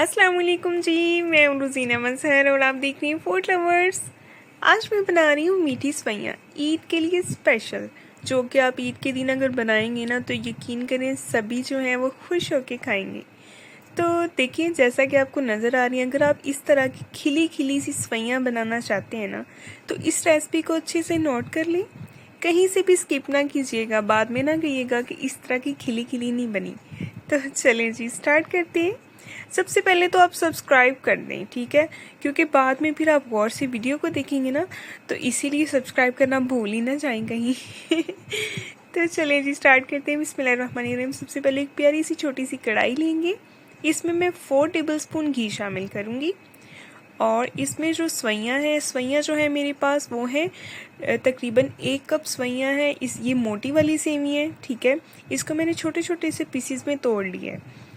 अस्सलाम वालेकुम जी, मैं हूं रुज़ीना मज़हर और आप देख रही हैं फूड लवर्स। आज मैं बना रही हूँ मीठी सवैयाँ ईद के लिए स्पेशल, जो कि आप ईद के दिन अगर बनाएंगे ना तो यकीन करें सभी जो हैं वो खुश होकर खाएंगे। तो देखिए, जैसा कि आपको नज़र आ रही है, अगर आप इस तरह की खिली खिली सी सवैयाँ बनाना चाहते हैं ना तो इस रेसिपी को अच्छे से नोट कर लें। कहीं से भी स्किप ना कीजिएगा, बाद में ना कहिएगा कि इस तरह की खिली खिली नहीं बनी। तो चलें जी, स्टार्ट करते हैं। सबसे पहले तो आप सब्सक्राइब कर दें, ठीक है, क्योंकि बाद में फिर आप गौर से वीडियो को देखेंगे ना, तो इसीलिए सब्सक्राइब करना भूल ही ना जाएं कहीं। तो चलिए जी, स्टार्ट करते हैं। बिस्मिल्लाहिर्रहमानिर्रहीम। सबसे पहले एक प्यारी सी छोटी सी कढ़ाई लेंगे, इसमें मैं 4 टेबलस्पून घी शामिल करूँगी और इसमें जो सवैयाँ जो है मेरे पास वो है तकरीबन 1 कप सवैयाँ हैं। ये मोटी वाली सेवी है, ठीक है। इसको मैंने छोटे छोटे से पीसीज में तोड़ लिया है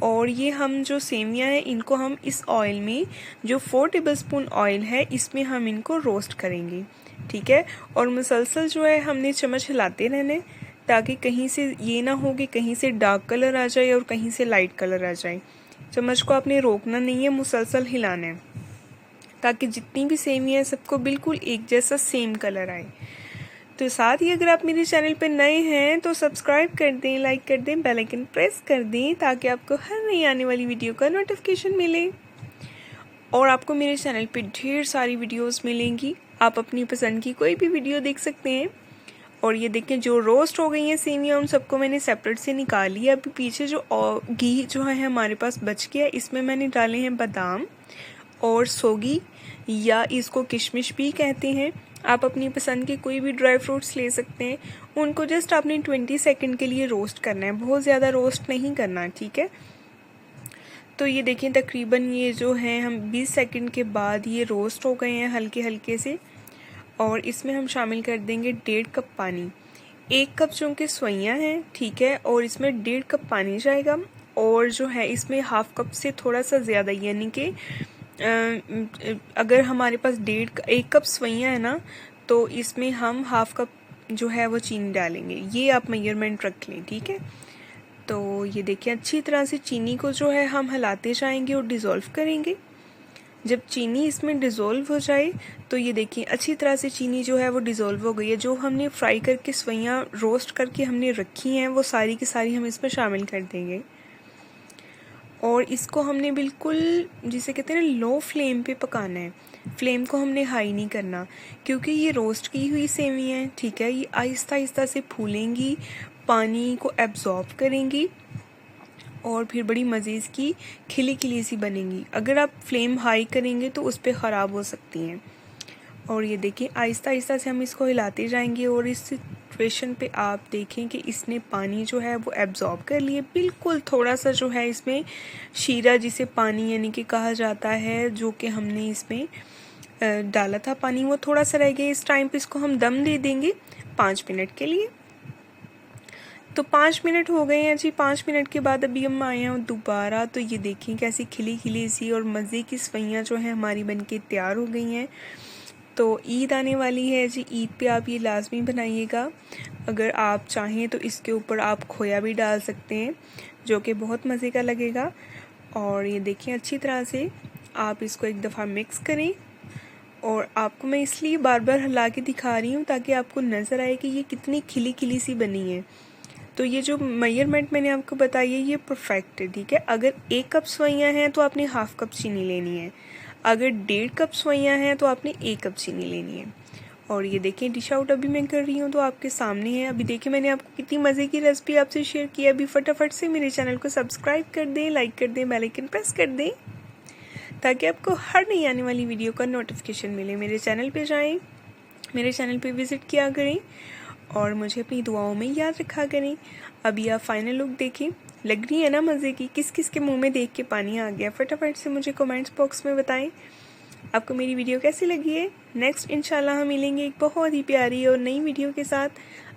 और ये हम जो सेवियां हैं इनको हम इस ऑयल में, जो 4 टेबलस्पून ऑयल है, इसमें हम इनको रोस्ट करेंगे, ठीक है। और मुसलसल जो है हमने चम्मच हिलाते रहने, ताकि कहीं से ये ना हो कि कहीं से डार्क कलर आ जाए और कहीं से लाइट कलर आ जाए। चम्मच को आपने रोकना नहीं है, मुसलसल हिलाना है, ताकि जितनी भी सेवियां हैं सबको बिल्कुल एक जैसा सेम कलर आए। तो साथ ही अगर आप मेरे चैनल पर नए हैं तो सब्सक्राइब कर दें, लाइक कर दें, बेल आइकन प्रेस कर दें, ताकि आपको हर नई आने वाली वीडियो का नोटिफिकेशन मिले। और आपको मेरे चैनल पे ढेर सारी वीडियोस मिलेंगी, आप अपनी पसंद की कोई भी वीडियो देख सकते हैं। और ये देखें, जो रोस्ट हो गई हैं सेवियाँ उन सबको मैंने सेपरेट से निकाल लिया। अभी पीछे जो घी जो है हमारे पास बच गया, इसमें मैंने डाले हैं बादाम और सोगी, या इसको किशमिश भी कहते हैं। आप अपनी पसंद के कोई भी ड्राई फ्रूट्स ले सकते हैं। उनको जस्ट आपने 20 सेकंड के लिए रोस्ट करना है, बहुत ज़्यादा रोस्ट नहीं करना, ठीक है। तो ये देखें, तकरीबन ये जो है हम 20 सेकंड के बाद ये रोस्ट हो गए हैं हल्के हल्के से। और इसमें हम शामिल कर देंगे 1.5 कप पानी। 1 कप चूँकि सवैयाँ हैं, ठीक है, और इसमें 1.5 कप पानी जाएगा। और जो है इसमें हाफ कप से थोड़ा सा ज़्यादा, यानी कि अगर हमारे पास 1 कप सवैयाँ है ना, तो इसमें हम हाफ कप जो है वो चीनी डालेंगे। ये आप मेजरमेंट रख लें, ठीक है। तो ये देखिए, अच्छी तरह से चीनी को जो है हम हिलाते जाएंगे और डिज़ोल्व करेंगे। जब चीनी इसमें डिज़ोल्व हो जाए तो ये देखिए, अच्छी तरह से चीनी जो है वो डिज़ोल्व हो गई है। जो हमने फ्राई करके सवैयाँ रोस्ट करके हमने रखी हैं वो सारी की सारी हम इसमें शामिल कर देंगे। और इसको हमने बिल्कुल, जिसे कहते हैं ना, लो फ्लेम पे पकाना है। फ्लेम को हमने हाई नहीं करना, क्योंकि ये रोस्ट की हुई सेवियाँ हैं, ठीक है। ये आहिस्ता आहिस्ता से फूलेंगी, पानी को एब्जॉर्ब करेंगी और फिर बड़ी मज़े की खिली खिली सी बनेंगी। अगर आप फ्लेम हाई करेंगे तो उस पर ख़राब हो सकती हैं। और ये देखिए, आहिस्ता आहिस्ता से हम इसको हिलाते जाएंगे और इस सिचुएशन पे आप देखें कि इसने पानी जो है वो एब्जॉर्ब कर लिए। बिल्कुल थोड़ा सा जो है इसमें शीरा, जिसे पानी यानी कि कहा जाता है, जो कि हमने इसमें डाला था पानी, वो थोड़ा सा रह गया। इस टाइम पे इसको हम दम दे देंगे 5 मिनट के लिए। तो 5 मिनट हो गए हैं जी। 5 मिनट के बाद अभी हम आए हैं दोबारा। तो ये देखें कैसी खिली खिली सी और मज़े की सवैयाँ जो है हमारी बनके तैयार हो गई हैं। तो ईद आने वाली है जी, ईद पे आप ये लाजमी बनाइएगा। अगर आप चाहें तो इसके ऊपर आप खोया भी डाल सकते हैं, जो कि बहुत मज़े का लगेगा। और ये देखें, अच्छी तरह से आप इसको एक दफ़ा मिक्स करें। और आपको मैं इसलिए बार बार हिला के दिखा रही हूँ ताकि आपको नज़र आए कि ये कितनी खिली खिली सी बनी है। तो ये जो मेजरमेंट मैंने आपको बताई है ये परफेक्ट है, ठीक है। अगर 1 कप सवैयाँ हैं तो आपने हाफ कप चीनी लेनी है। अगर 1.5 कप सवैयाँ हैं तो आपने 1 कप चीनी लेनी है। और ये देखें, डिश आउट अभी मैं कर रही हूँ तो आपके सामने है। अभी देखिए, मैंने आपको कितनी मज़े की रेसिपी आपसे शेयर की। अभी फटाफट से मेरे चैनल को सब्सक्राइब कर दें, लाइक कर दें, बेल आइकन प्रेस कर दें, ताकि आपको हर नई आने वाली वीडियो का नोटिफिकेशन मिले। मेरे चैनल पे जाएं, मेरे चैनल पे विज़िट किया करें और मुझे अपनी दुआओं में याद रखा करें। अभी आप फाइनल लुक देखें, लग रही है ना मज़े की? किस किस के मुंह में देख के पानी आ गया? फटाफट से मुझे कमेंट्स बॉक्स में बताएं आपको मेरी वीडियो कैसी लगी है। नेक्स्ट इंशाल्लाह हम मिलेंगे एक बहुत ही प्यारी और नई वीडियो के साथ।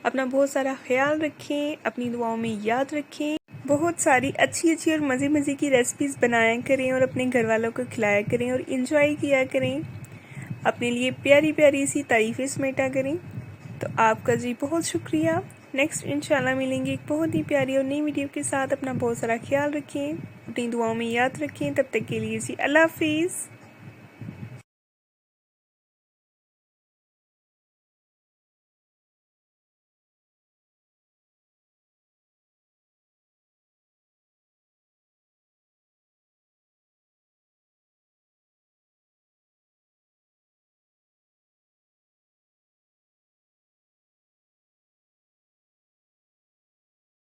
अपना बहुत सारा ख्याल रखें, अपनी दुआओं में याद रखें। बहुत सारी अच्छी अच्छी और मज़े मज़े की रेसिपीज़ बनाया करें और अपने घर वालों को खिलाया करें और इंजॉय किया करें। अपने लिए प्यारी प्यारी सी तारीफ़ें समेटा करें। तो आपका जी बहुत शुक्रिया। नेक्स्ट इंशाल्लाह मिलेंगे एक बहुत ही प्यारी और नई वीडियो के साथ। अपना बहुत सारा ख्याल रखें, अपनी दुआओं में याद रखें। तब तक के लिए जी अल्लाह हाफिज़।